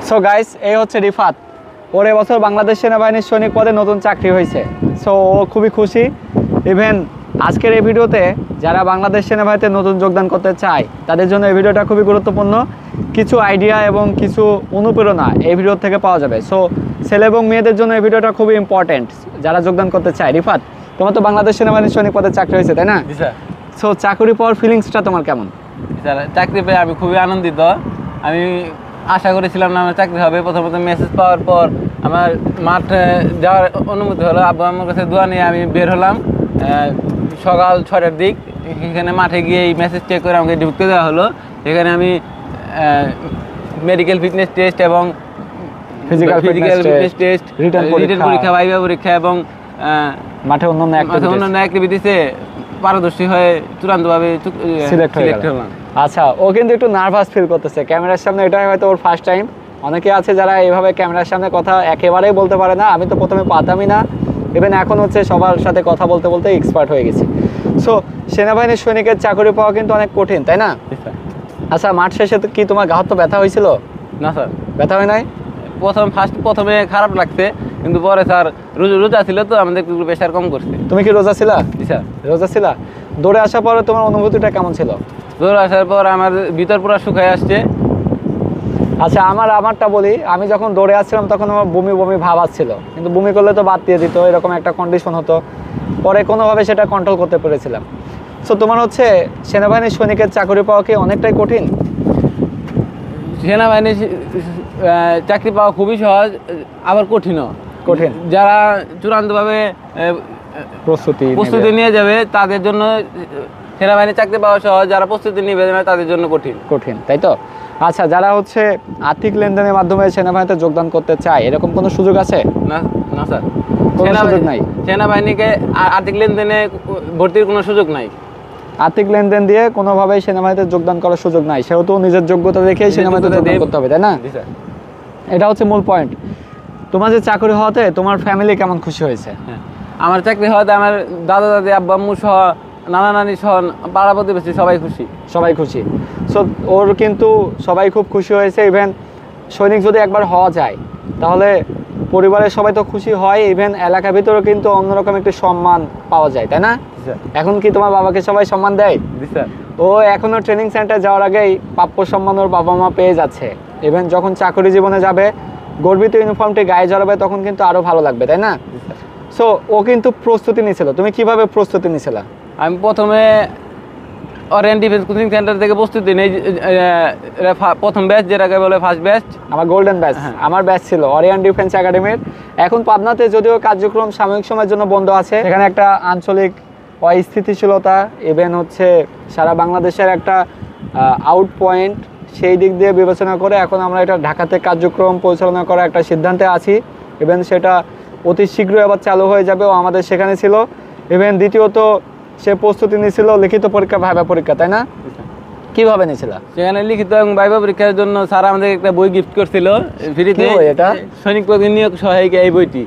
So guys, এই হচ্ছে রিফাত। ওর এবছর বাংলাদেশ সেনাবাহিনীর সৈনিক পদে নতুন চাকরি হয়েছে। সো ও খুবই খুশি। ইভেন আজকের এই ভিডিওতে যারা বাংলাদেশ সেনাবাহিনীতে নতুন যোগদান করতে চায় তাদের জন্য এই ভিডিওটা খুবই গুরুত্বপূর্ণ। কিছু আইডিয়া এবং কিছু অনুপ্রেরণা এই ভিডিও থেকে পাওয়া যাবে। সো ছেলে এবং মেয়েদের জন্য এই ভিডিওটা খুবই ইম্পর্টেন্ট যারা যোগদান করতে চায়। রিফাত, তোমার তো বাংলাদেশ সেনাবাহিনীর সৈনিক পদে চাকরি হয়েছে, তাই না? সো চাকরি পাওয়ার ফিলিংসটা তোমার কেমন? চাকরি পেয়ে আমি খুবই আনন্দিত। আমি আশা করেছিলাম না আমার চাকরি হবে। প্রথমত মেসেজ পাওয়ার পর আমার মাঠে যাওয়ার অনুমতি হলো। আব্বু আমার কাছে দোয়া নিয়ে আমি বের হলাম সকাল 6টার দিক। এখানে মাঠে গিয়ে এই মেসেজ চেক করে আমাকে ঢুকতে দেওয়া হলো। এখানে আমি মেডিকেল ফিটনেস টেস্ট এবং ফিজিক্যাল ফিটনেস টেস্ট, রিটেন পরীক্ষা, ভাইভা পরীক্ষা এবং মাঠে অন্যান্য অ্যাক্টিভিটিসে পারদর্শী হয়ে চূড়ান্তভাবে সিলেক্ট হলাম। আচ্ছা, ও কিন্তু একটু নার্ভাস ফিল করতেছে ক্যামেরার সামনে। এটাই হয়তো ওর ফার্স্ট টাইম। অনেকে আছে যারা এইভাবে ক্যামেরার সামনে কথা একেবারেই বলতে পারে না। আমি তো প্রথমে পাতামই না, ইভেন এখন হচ্ছে সবার সাথে কথা বলতে বলতে এক্সপার্ট হয়ে গেছি। সো সেনাবাহিনীর সৈনিকের চাকরি পাওয়া কিন্তু অনেক কঠিন, তাই না? আচ্ছা, মাঠ শেষে কি তোমার গাহত ব্যথা হয়েছিল? না স্যার, ব্যথা হয় নাই? প্রথমে খারাপ লাগছে, কিন্তু পরে স্যার রোজা ছিল তো আমাদের একটু প্রেশার কম করছে। তুমি কি রোজা ছিলা? জি স্যার, রোজা ছিলা। দৌড়ে আসার পরে তোমার অনুভূতিটা কেমন ছিল? দৌড়ে আসার পর আমার ভিতর পুরো শুকায় আসছে। আচ্ছা, আমারটা বলি। আমি যখন দৌড়ে আসছিলাম তখন আমার বমি ভাব আসছিল, কিন্তু বমি করলে তো বাদ দিয়ে দিত, এরকম একটা কন্ডিশন হতো। পরে কোনোভাবে সেটা কন্ট্রোল করতে পেরেছিলাম। সো তোমার হচ্ছে সেনাবাহিনীর সৈনিকের চাকরি পাওয়া কি অনেকটাই কঠিন? সেনাবাহিনীর চাকরি পাওয়া খুবই সহজ, আবার কঠিন। যারা চূড়ান্তভাবে প্রস্তুতি নিয়ে যাবে তাদের জন্য সেনাবাহিনীর চাকরি পাওয়া সহজ, যারা প্রস্তুতি নিবে না তাদের জন্য কঠিন, তাই তো? আচ্ছা, যারা হচ্ছে আর্থিক লেনদেনের মাধ্যমে সেনাবাহিনীতে যোগদান করতে চায়, এরকম কোনো সুযোগ আছে? না স্যার, কোনো সুযোগ নাই। সেনাবাহিনীকে আর্থিক লেনদেনে ভর্তির কোনো সুযোগ নাই। আর্থিক লেনদেন দিয়ে কোনোভাবেই সেনাবাহিনীতে যোগদান করার সুযোগ নাই। সেহেতু নিজের যোগ্যতা দেখেই সেনাবাহিনীতে যোগদান করতে হবে, তাই না? এটা হচ্ছে মূল পয়েন্ট। তোমার যে চাকরি হওয়াতে তোমার ফ্যামিলি কেমন খুশি হয়েছে? আমার চাকরি হওয়াতে আমার দাদা দাদি, আব্বু আম্মু সহ, নানা নানি সহ পাড়া প্রতিবেশী সবাই খুশি। সো ওর কিন্তু সবাই খুব খুশি হয়েছে। ইভেন সৈনিক যদি একবার হওয়া যায় তাহলে পরিবারের সবাই তো খুশি হয়, ইভেন এলাকার ভিতরেও কিন্তু অন্যরকম একটি সম্মান পাওয়া যায়, তাই না? এখন কি তোমার বাবাকে সবাই সম্মান দেয়? ও এখনো ট্রেনিং সেন্টার যাওয়ার আগেই প্রাপ্য সম্মান ওর বাবা মা পেয়ে যাচ্ছে। ইভেন যখন চাকরি জীবনে যাবে, গর্বিত ইউনিফর্মটি গায়ে জড়াবে, তখন কিন্তু আরো ভালো লাগবে, তাই না? সো ও কিন্তু প্রস্তুতি নিয়েছিল। তুমি কিভাবে প্রস্তুতি নিয়েছিলা? আমি প্রথমে অরিয়েন্ট ডিফেন্স কোচিং সেন্টার থেকে প্রস্তুতি নেই। প্রথম ব্যাচ, যেটাকে বলে ফার্স্ট ব্যাচ, আমার গোল্ডেন ব্যাচ। আমার ব্যাচ ছিল অরিয়েন্ট ডিফেন্স একাডেমির। এখন পাবনাতে যদিও কার্যক্রম সাময়িক সময়ের জন্য বন্ধ আছে। এখানে একটা আঞ্চলিক অস্থিতিশীলতা, ইভেন হচ্ছে সারা বাংলাদেশের একটা আউট পয়েন্ট, সেই দিক দিয়ে বিবেচনা করে এখন আমরা এটা ঢাকাতে কার্যক্রম পরিচালনা করার একটা সিদ্ধান্তে আছি। ইভেন সেটা অতি শীঘ্রই আবার চালু হয়ে যাবে। ও আমাদের সেখানে ছিল। ইভেন দ্বিতীয়ত সে প্রস্তুতি নিয়েছিল লিখিত পরীক্ষা, ভাইভা পরীক্ষা, তাই না? কিভাবে নিয়েছিল? সেখানে লিখিত এবং ভাইভা পরীক্ষার জন্য স্যার আমাদের একটা বই গিফট করছিল ফ্রিতে। এটা সৈনিক পদে নিয়োগ সহায়িকা, এই বইটি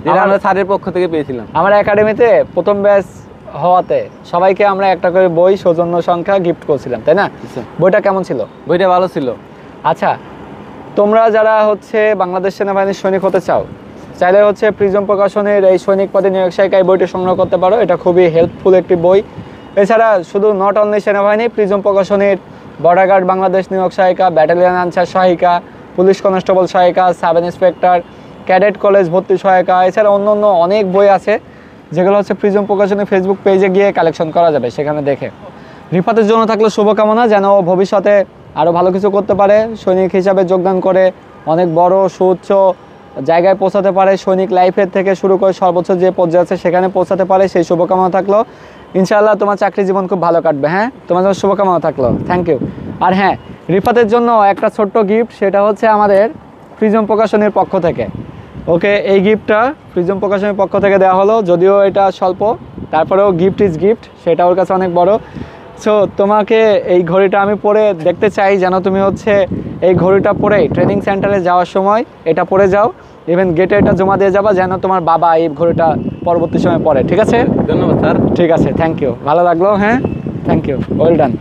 যেটা আমরা স্যারের পক্ষ থেকে পেয়েছিলাম। আমার একাডেমিতে প্রথম ব্যাচ হওয়াতে সবাইকে আমরা একটা করে বই সৌজন্য সংখ্যা গিফট করছিলাম, তাই না? বইটা কেমন ছিল? বইটা ভালো ছিল। আচ্ছা, তোমরা যারা হচ্ছে বাংলাদেশ সেনাবাহিনীর সৈনিক হতে চাইলে হচ্ছে প্রিজম প্রকাশনের এই সৈনিক পদে নিয়োগ সহায়িকা এই বইটি সংগ্রহ করতে পারো। এটা খুবই হেল্পফুল একটি বই। এছাড়া শুধু নট অনলি সেনাবাহিনী, প্রিজম প্রকাশনের বর্ডার গার্ড বাংলাদেশ নিয়োগ সহায়িকা, ব্যাটালিয়ন আনসার সহায়িকা, পুলিশ কনস্টেবল সহায়িকা, সাব ইন্সপেক্টর, ক্যাডেট কলেজ ভর্তি সহায়িকা, এছাড়া অন্য অনেক বই আছে যেগুলো হচ্ছে প্রিজম প্রকাশনের ফেসবুক পেজে গিয়ে কালেকশন করা যাবে, সেখানে দেখে। রিফাতের জন্য থাকলে শুভকামনা, যেন ভবিষ্যতে আরও ভালো কিছু করতে পারে, সৈনিক হিসাবে যোগদান করে অনেক বড় সুউচ্চ জায়গায় পৌঁছাতে পারে, সৈনিক লাইফের থেকে শুরু করে সর্বোচ্চ যে পর্যায়ে আছে সেখানে পৌঁছাতে পারে, সেই শুভকামনা থাকলো। ইনশাআল্লাহ তোমার চাকরি জীবন খুব ভালো কাটবে। হ্যাঁ, তোমার জন্য শুভকামনা থাকলো। Thank you. আর হ্যাঁ, রিফাতের জন্য একটা ছোট্ট গিফট, সেটা হচ্ছে আমাদের প্রিজম প্রকাশনের পক্ষ থেকে। ওকে, এই গিফটটা প্রিজম প্রকাশনের পক্ষ থেকে দেওয়া হলো, যদিও এটা স্বল্প, তারপরেও গিফট ইজ গিফট, সেটা ওর কাছে অনেক বড়। সো তোমাকে এই ঘড়িটা আমি পরে দেখতে চাই, যেন তুমি হচ্ছে এই ঘড়িটা পরেই ট্রেনিং সেন্টারে যাওয়ার সময় এটা পরে যাও। ইভেন গেটে এটা জমা দিয়ে যাবা, যেন তোমার বাবা এই ঘড়িটা পরবর্তী সময় পরে। ঠিক আছে? ধন্যবাদ স্যার। ঠিক আছে, থ্যাংক ইউ। ভালো লাগলো। হ্যাঁ, থ্যাংক ইউ, ওয়েল ডান।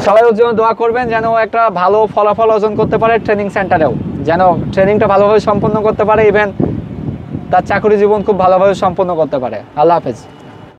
সবাই ওর জন্য দোয়া করবেন যেন ও একটা ভালো ফলাফল অর্জন করতে পারে ট্রেনিং সেন্টারেও, যেন ট্রেনিংটা ভালোভাবে সম্পন্ন করতে পারে, ইভেন তার চাকরি জীবন খুব ভালোভাবে সম্পন্ন করতে পারে। আল্লাহ হাফেজ।